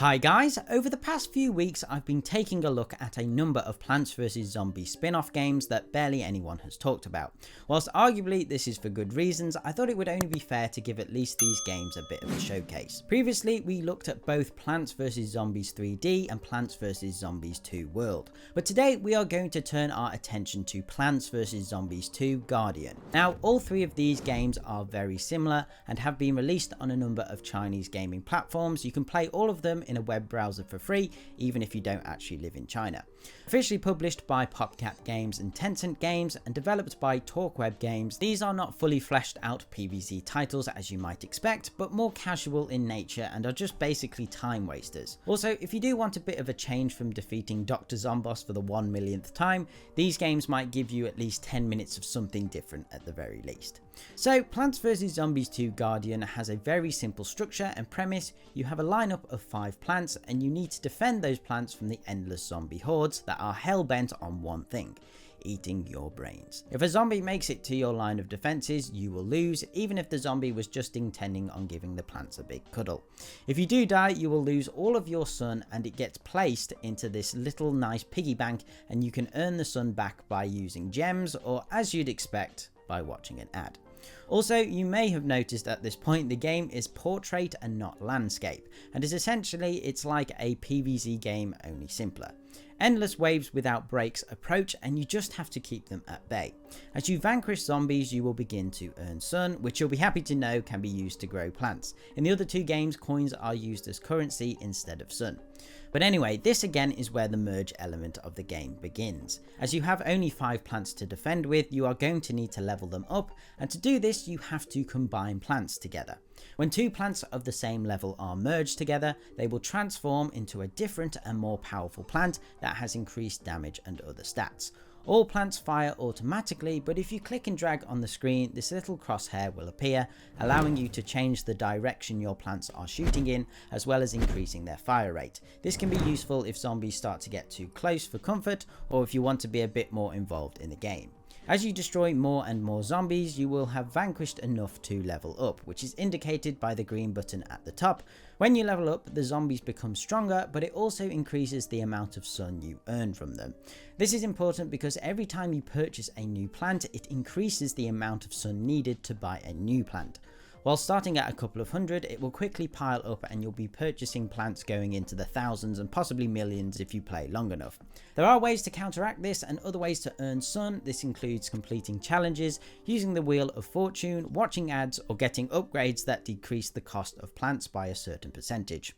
Hi guys, over the past few weeks I've been taking a look at a number of Plants vs Zombies spin-off games that barely anyone has talked about. Whilst arguably this is for good reasons, I thought it would only be fair to give at least these games a bit of a showcase. Previously we looked at both Plants vs Zombies 3D and Plants vs Zombies 2 World, but today we are going to turn our attention to Plants vs Zombies 2 Guardian. Now all three of these games are very similar and have been released on a number of Chinese gaming platforms. You can play all of them in a web browser for free, even if you don't actually live in China. Officially published by PopCap Games and Tencent Games and developed by TalkWeb Games, these are not fully fleshed out PvZ titles as you might expect, but more casual in nature and are just basically time wasters. Also, if you do want a bit of a change from defeating Dr. Zomboss for the 1 millionth time, these games might give you at least 10 minutes of something different at the very least. So Plants vs Zombies 2 Guardian has a very simple structure and premise. You have a lineup of 5 plants and you need to defend those plants from the endless zombie hordes that are hell-bent on one thing: eating your brains. If a zombie makes it to your line of defenses, you will lose, even if the zombie was just intending on giving the plants a big cuddle. If you do die, you will lose all of your sun and it gets placed into this little nice piggy bank, and you can earn the sun back by using gems, or as you'd expect, by watching an ad. Also, you may have noticed at this point the game is portrait and not landscape, and is essentially it's like a PvZ game, only simpler. Endless waves without breaks approach and you just have to keep them at bay. As you vanquish zombies, you will begin to earn sun, which you'll be happy to know can be used to grow plants. In the other two games, coins are used as currency instead of sun. But anyway, this again is where the merge element of the game begins. As you have only 5 plants to defend with, you are going to need to level them up, and to do this you have to combine plants together. When 2 plants of the same level are merged together, they will transform into a different and more powerful plant that has increased damage and other stats. All plants fire automatically, but if you click and drag on the screen, this little crosshair will appear, allowing you to change the direction your plants are shooting in, as well as increasing their fire rate. This can be useful if zombies start to get too close for comfort, or if you want to be a bit more involved in the game. As you destroy more and more zombies, you will have vanquished enough to level up, which is indicated by the green button at the top. When you level up, the zombies become stronger, but it also increases the amount of sun you earn from them. This is important because every time you purchase a new plant, it increases the amount of sun needed to buy a new plant. While starting at a couple of hundred, it will quickly pile up and you'll be purchasing plants going into the thousands and possibly millions if you play long enough. There are ways to counteract this and other ways to earn sun. This includes completing challenges, using the Wheel of Fortune, watching ads, or getting upgrades that decrease the cost of plants by a certain percentage.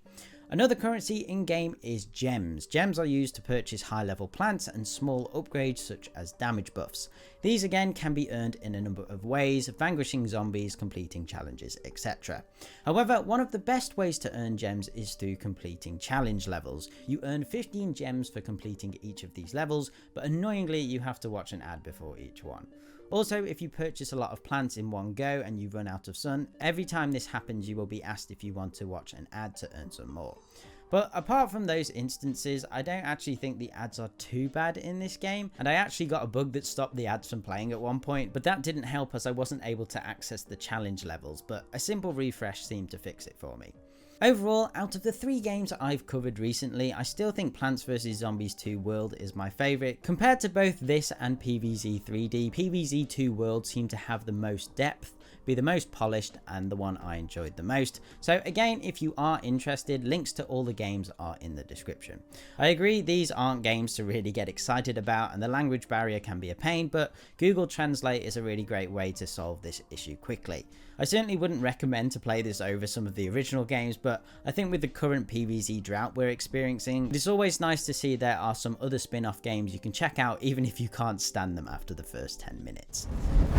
Another currency in-game is gems. Gems are used to purchase high-level plants and small upgrades such as damage buffs. These again can be earned in a number of ways, vanquishing zombies, completing challenges, etc. However, one of the best ways to earn gems is through completing challenge levels. You earn 15 gems for completing each of these levels, but annoyingly you have to watch an ad before each one. Also, if you purchase a lot of plants in one go and you run out of sun, every time this happens you will be asked if you want to watch an ad to earn some more. But apart from those instances, I don't actually think the ads are too bad in this game, and I actually got a bug that stopped the ads from playing at one point, but that didn't help as I wasn't able to access the challenge levels, but a simple refresh seemed to fix it for me. Overall, out of the 3 games I've covered recently, I still think Plants vs Zombies 2 World is my favourite. Compared to both this and PvZ 3D, PvZ 2 World seemed to have the most depth, be the most polished, and the one I enjoyed the most. So again, if you are interested, links to all the games are in the description. I agree these aren't games to really get excited about and the language barrier can be a pain, but Google Translate is a really great way to solve this issue quickly. I certainly wouldn't recommend to play this over some of the original games, but I think with the current PvZ drought we're experiencing, it's always nice to see there are some other spin-off games you can check out even if you can't stand them after the first 10 minutes.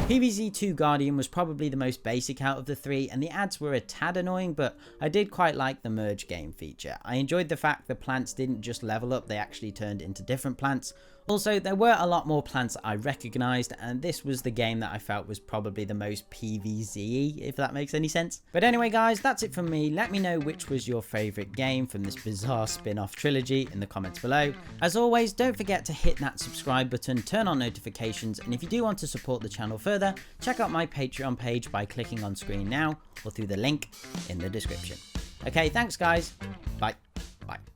PvZ 2 Guardian was probably the most basic out of the 3, and the ads were a tad annoying, but I did quite like the merge game feature. I enjoyed the fact the plants didn't just level up, they actually turned into different plants. Also, there were a lot more plants I recognised, and this was the game that I felt was probably the most PvZ-y, if that makes any sense. But anyway guys, that's it from me. Let me know which was your favourite game from this bizarre spin-off trilogy in the comments below. As always, don't forget to hit that subscribe button, turn on notifications, and if you do want to support the channel further, check out my Patreon page by clicking on screen now or through the link in the description. Okay, thanks guys, bye. Bye.